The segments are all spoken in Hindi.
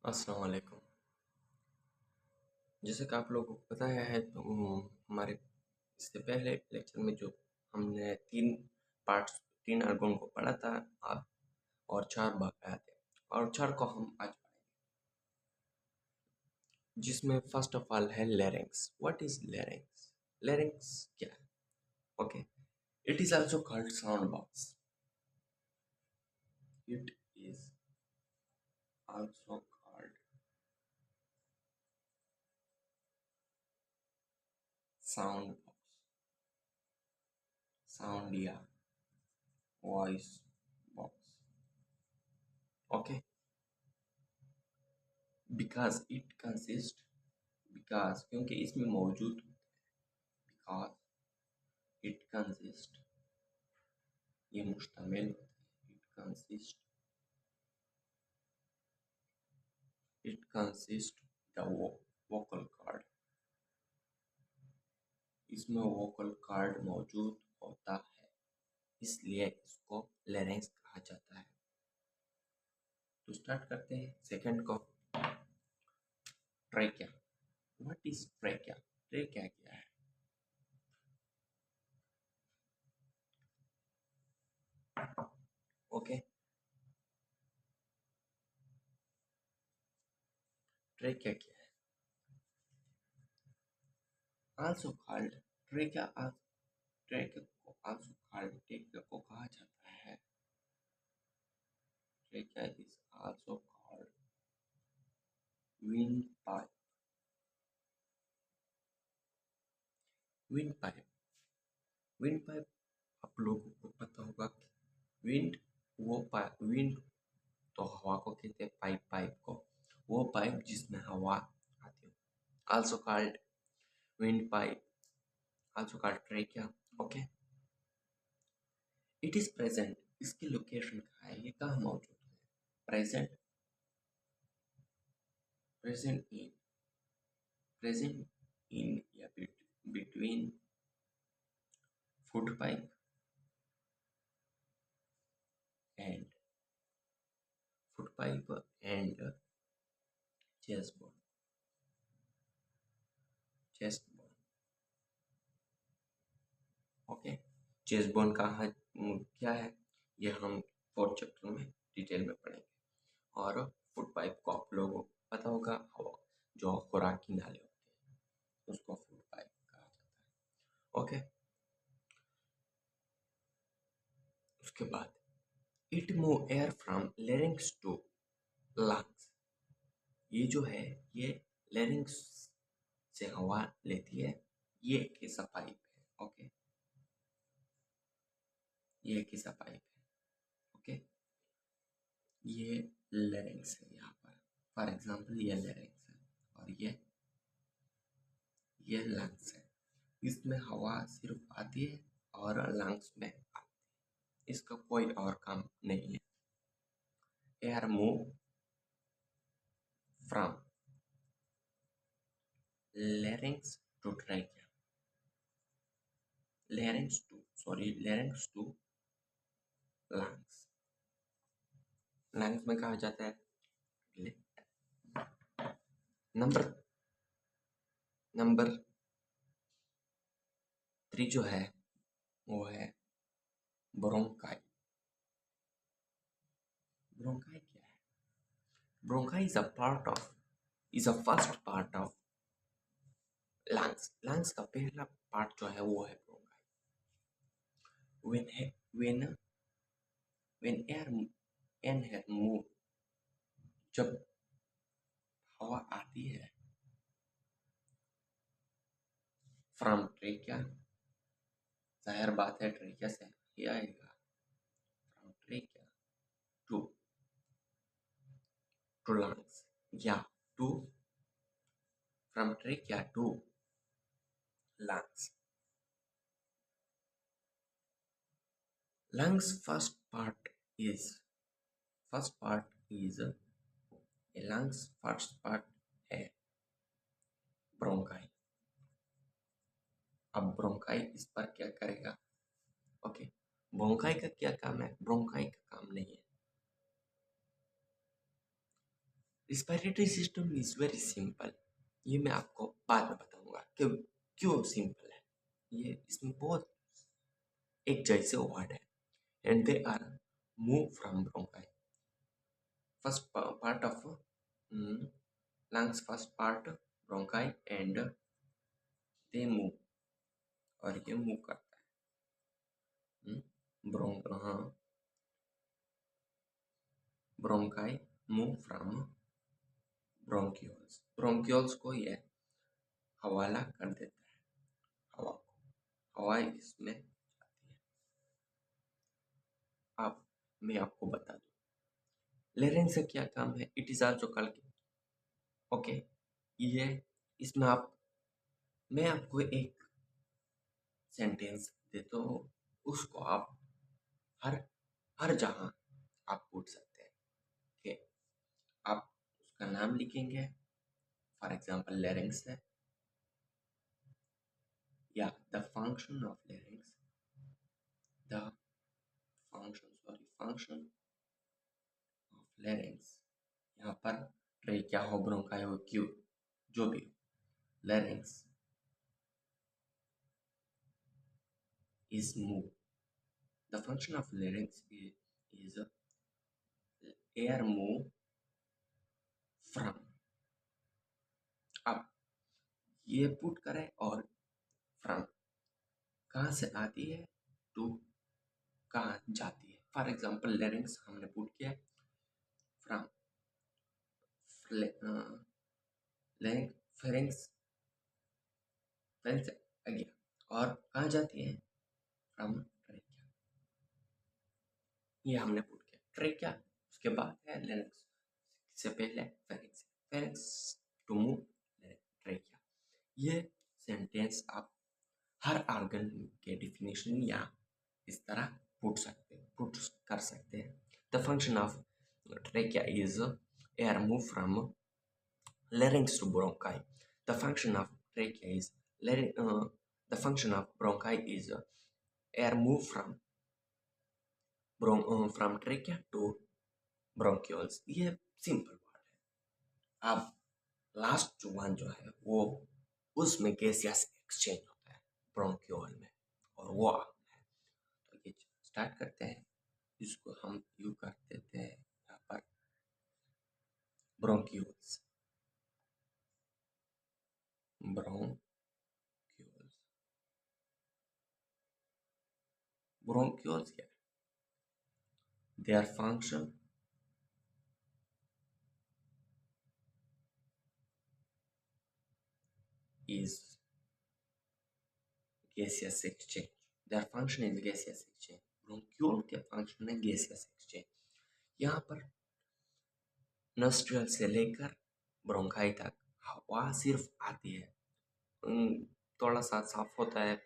अस्सलाम वालेकुम। जैसे कि आप लोगों को पता है तो हमारे इससे पहले लेक्चर में जो हमने 3 पार्ट्स 3 अर्गों को पढ़ा था आप और 4 बकाया थे और 4 को हम आज पढ़ेंगे। जिसमें फर्स्ट ऑफ ऑल है larynx. What is larynx? Larynx क्या है? Okay, it is also called sound box. It is also called sound box, sound या voice box. Okay, because it consist, because क्योंकि इसमें मौजूद, बिकॉज इट कंसिस्ट ये मुश्तमिल होता है, it consist the vocal card, इसमें वोकल कार्ड मौजूद होता है, इसलिए इसको लैरिंक्स कहा जाता है। तो स्टार्ट करते हैं सेकंड को। Trachea. What is trachea? Trachea क्या है? ओके, ट्रेकिया क्या है? आल्सो कॉल्ड ट्रेकिया, ट्रेकिया को आल्सो कॉल्ड, ट्रेकिया को कहा जाता है, trachea is also called wind pipe. Wind pipe, wind pipe आप लोगों को पता होगा कि विंड, वो पाइप, विंड तो हवा को कहते हैं, पाइप, पाइप को, वो पाइप जिसमें हवा आती है, also called wind pipe, also called trachea. Okay, it is present, इसकी लोकेशन कहाँ है, ये कहाँ मौजूद है? Present, present in, present in या between food pipe and food pipe and chest bone, chest bone. Okay, chest bone कहाँ क्या है, ये हम 4th चैप्टर में डिटेल में पढ़ेंगे। और फूड पाइप को आप लोगों को पता होगा, हवा जो खुराकी नाले होते हैं उसको फूड पाइप कहा जाता है। ओके, उसके बाद it move air from larynx to lungs. ये जो है ये लेरिंग्स से हवा लेती है, ये एक ऐसा पाइप है। ओके, ये एक ऐसा पाइप है। ओके, ये लेरिंग्स है, यहाँ पर फॉर एग्जांपल ये लेरिंग्स है और ये लंग्स है। इसमें हवा सिर्फ आती है और लंग्स में आती है, इसका कोई और काम नहीं है। Air move from larynx to trachea, larynx to lungs। Lungs में कहा जाता है। नंबर नंबर 3 जो है वो है ब्रोंकाई। ब्रोंकाई क्या है? Bronchi is a first part of lungs. Lungs का पहला पार्ट जो है वो है bronchi. when when when air move, जब हवा आती है फ्रॉम ट्रेकिया, जाहिर बात है ट्रेकिया से ही आएगा, फ्रॉम ट्रेकिया टू lungs, या to from trachea to lungs। lungs first part is a lungs first part है ब्रोंकाई। अब ब्रोंकाई इस पर क्या करेगा? ओके, ब्रोंकाई का क्या काम है? ब्रोंकाई का काम नहीं है, respiratory system is very simple. ये मैं आपको बाद में बताऊंगा कि क्यों सिंपल है। ये इसमें बहुत एक जैसे वर्ड है। And they are move from bronchi, first part of lungs, first part bronchi, and they move, और ये मूव करता है। Bronchi move from bronchioles, bronchioles को ये हवाला कर देता है, हवा को, हवा इसमें जाती है। अब मैं आपको बता दूं लेरेंस से क्या काम है। It is also called, okay, ये इसमें मैं आपको एक सेंटेंस देता हूँ, उसको आप हर हर जगह आप पूछ सकते हैं कि आप उसका नाम लिखेंगे, फॉर एग्जांपल लेरिंग्स है, या the function of larynx, the function of larynx. यहाँ पर ट्रेकिया हो, ब्रोंकाई हो, क्यू जो भी हो, larynx is move. The function of larynx is air move from। अब ये पुट करें, और फ्रॉम कहाँ से आती है टू कहाँ जाती है। फॉर एग्जांपल लेरिंग्स हमने पुट किया फ्रॉम फेरिंग्स, फेरिंग्स आ गया, और कहाँ जाती है, फ्रॉम ट्रेकिया। ये हमने पुट किया ट्रेकिया, उसके बाद है लेरिंग्स, से पहले pharynx, pharynx to move trachea. ये सेंटेंस आप हर ऑर्गन के डिफिनेशन या इस तरह पुट कर सकते हैं। The function of trachea is air move from larynx to bronchi. The function of trachea is the function of bronchi is air move from trachea to bronchioles। ये सिंपल वर्ड है। अब लास्ट वन जो है वो उसमें गैसियस एक्सचेंज होता है ब्रोंक्यूल में, और वो है। तो ये स्टार्ट करते हैं, इसको हम यू कर देते हैं यहाँ पर ब्रोंक्यूल्स, ब्रोंक्यूल्स, ब्रोंक्यूल्स क्या है, their function is gaseous exchange। Their function is gaseous exchange। Bronchiole के फंक्शन है gaseous exchange। यहाँ पर नॉस्ट्रियल से लेकर ब्रोंकाई तक हवा सिर्फ आती है, थोड़ा सा साफ होता है,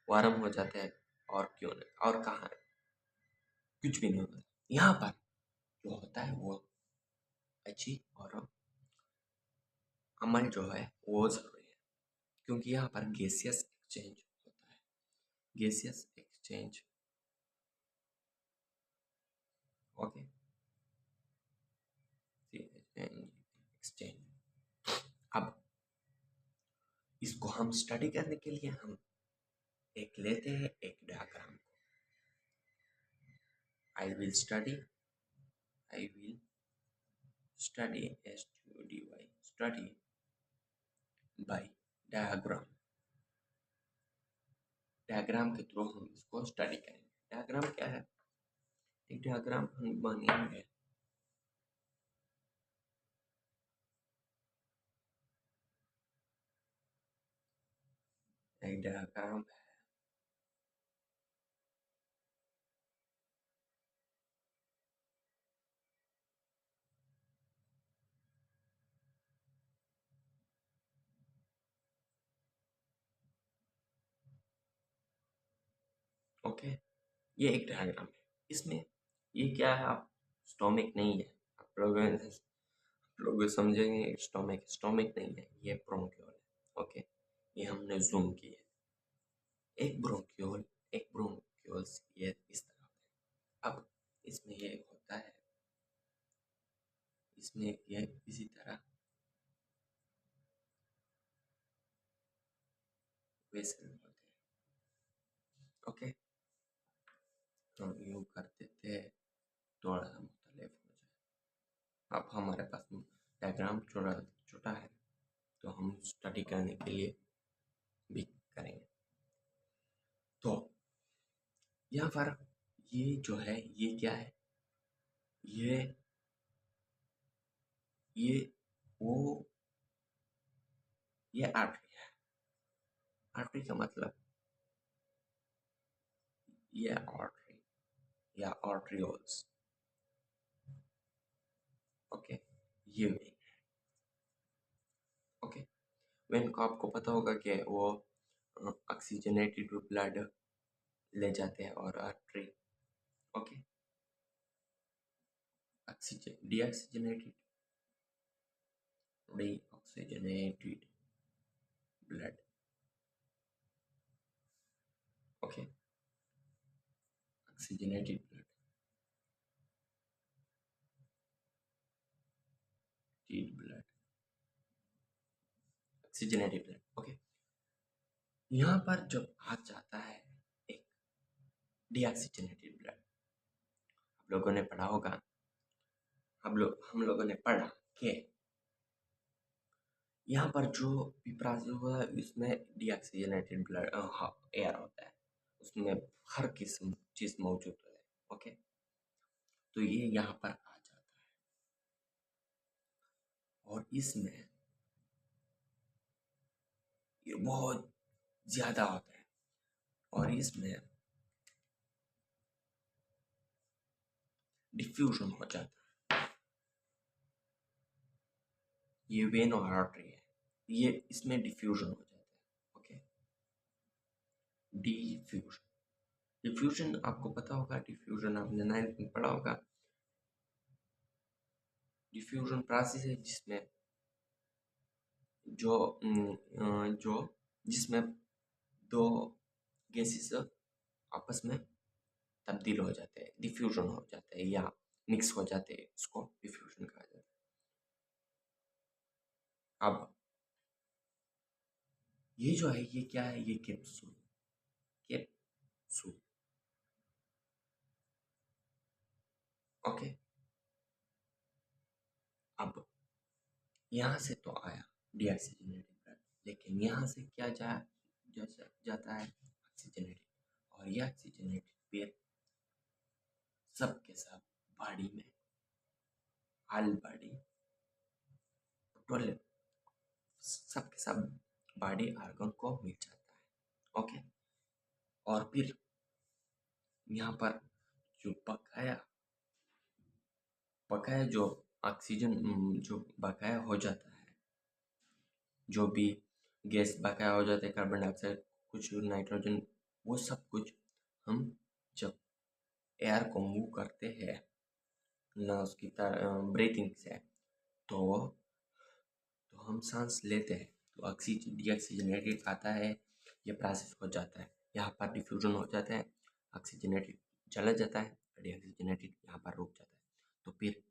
वार्म हो जाता है, और क्यों नहीं, और कहाँ है, कुछ भी नहीं होता। यहाँ पर जो होता है वो अच्छी और अमल जो है वो जरूरी है, क्योंकि यहाँ पर गैसियस एक्सचेंज होता है। Gaseous exchange, okay, exchange. अब इसको हम स्टडी करने के लिए हम एक लेते हैं एक डायग्राम को। I will study study bye diagram. Diagram के थ्रू हम इसको स्टडी करेंगे। डायग्राम क्या है, एक डायग्राम हम बनेंगे, एक डायग्राम है, ओके। ये एक डायग्राम है, इसमें ये क्या है, आप स्टोमिक नहीं है, आप लोग समझेंगे स्टोमिक नहीं है, ये ब्रोंक्यूल है, ओके। ये हमने जूम की है, एक ब्रोंक्यूल्स ये इस तरह है। अब इसमें ये होता है, इसमें यह इसी तरह वैसे होते हैं। ओके, हम यूँ करते थे, थोड़ा सा मुख्तलिफ हो जाए। अब हमारे पास डायग्राम छोटा छोटा है, तो हम स्टडी करने के लिए भी करेंगे। तो यहाँ पर ये जो है ये क्या है, ये ये वो ये आर्टरी है। आर्टरी का मतलब ये आर्टरी या आर्टरियोल्स। ओके, ये वेन। ओके, वेन को आपको पता होगा कि वो ऑक्सीजनेटेड ब्लड ले जाते हैं, और artery okay oxygen deoxygenated blood. Okay, oxygenated blood, blood, oxygenated blood. Okay, यहाँ पर जब आ जाता है एक डीऑक्सीजनेटेड ब्लड, आप लोगों ने पढ़ा होगा, हम लोगों ने पढ़ा कि यहाँ पर जो पिपरासी हुआ है इसमें डीऑक्सीजनेटेड ब्लड एयर होता है, उसमें हर किस्म चीज मौजूद है। ओके, तो ये यहाँ पर आ जाता है, और इसमें ये बहुत ज्यादा होता है, और इसमें डिफ्यूजन हो जाता है। ये वेन और आर्टरी है, ये इसमें डिफ्यूजन हो जाता है। ओके, डिफ्यूजन, डिफ्यूजन आपको पता होगा, डिफ्यूजन आपने 9th में पढ़ा होगा। डिफ्यूजन प्रोसेस है जिसमें जो जिसमें दो गैसेस आपस में तब्दील हो जाते हैं, डिफ्यूजन हो जाते हैं या मिक्स हो जाते हैं, इसको डिफ्यूजन कहा जाता है। अब ये जो है ये क्या है, ये कैप्सूल, कैप्सूल। ओके, अब यहाँ से तो आया डीऑक्सीजनेटेड ब्लड, लेकिन यहाँ से क्या जाता है ऑक्सीजनेटेड, और ये ऑक्सीजनेटेड फिर सबके सब बॉडी में, ऑल बॉडी, टोटल सबके सब बॉडी ऑर्गन को मिल जाता है। ओके, और फिर यहाँ पर जो बकाया बकाया जो ऑक्सीजन जो बकाया हो जाता है, जो भी गैस बकाया हो जाता है, कार्बन डाइऑक्साइड, कुछ नाइट्रोजन, वो सब कुछ हम जब एयर को मूव करते हैं ना उसकी ब्रीथिंग से, तो हम सांस लेते हैं, तो ऑक्सीजन डीऑक्सीजनेटेड आता है, ये प्रोसेस हो जाता है, यहाँ पर डिफ्यूजन हो जाता है, ऑक्सीजनेटेड चला जाता है, डीऑक्सीजनेटेड यहाँ पर रुक जाता है। तो फिर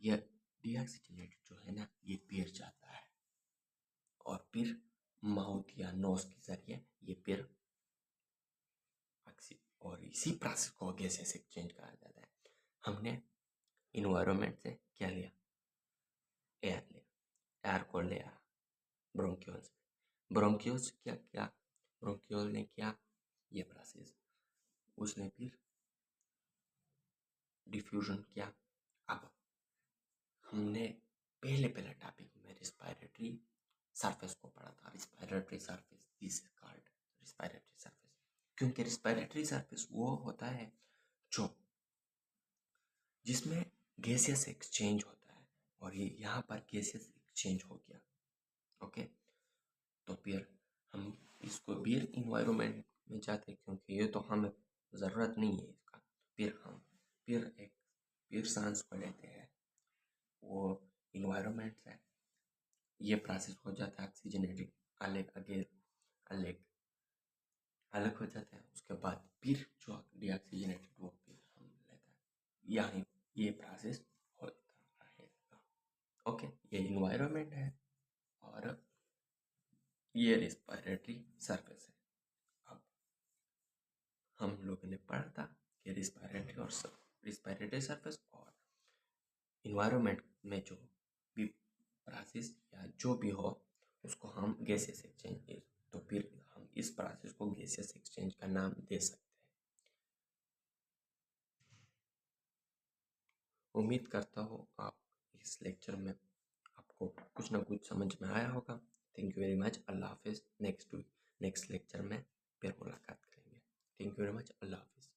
ये डीऑक्सीजनेटेड जो है ना, ये फिर जाता है, और फिर माउथ या नोज के जरिए ये फिर और इसी प्रोसेस को गैसेस एक्सचेंज कहा जाता है। हमने इन्वायरमेंट से क्या लिया, एयर लिया, एयर को लिया ब्रोंक्यूल्स, ब्रोंक्यूल्स क्या किया, ब्रोंक्यूल ने किया ये प्रोसेस, उसने फिर डिफ्यूजन किया। अब हमने पहले टॉपिक में रिस्पायरेटरी सरफेस को पढ़ा था, respiratory surface, this is called respiratory surface, क्योंकि रिस्पायरेटरी सरफेस वो होता है जो जिसमें गैसेस एक्सचेंज होता है, और ये यहाँ पर गैसेस एक्सचेंज हो गया। ओके, तो फिर हम इसको फिर इन्वायरमेंट में जाते, क्योंकि ये तो हमें ज़रूरत नहीं है इसका, फिर हम फिर सांस को लेते हैं, वो इन्वायरमेंट से ये प्रोसेस हो जाता है, ऑक्सीजनेटेड अलग अलग अलग हो जाता है, उसके बाद फिर जो डीऑक्सीजनेटेड वो फिर हम लेते हैं, यहाँ ये प्रोसेस होता रहेगा। ओके, ये इन्वायरमेंट है और ये रिस्पायरेटरी सरफेस है। अब हम लोगों ने पढ़ा था कि रिस्पायरेटरी सरफेस और इन्वायरमेंट में जो भी प्रोसेस या जो भी हो उसको हम गैसेस एक्सचेंज, तो फिर हम इस प्रोसेस को गैसेस एक्सचेंज का नाम दे सकते हैं। उम्मीद करता हूँ आप इस लेक्चर में आपको कुछ ना कुछ समझ में आया होगा। Thank you very much. Allah हाफिज़। नेक्स्ट लेक्चर में फिर मुलाकात करेंगे। Thank you very much. Allah हाफिज़।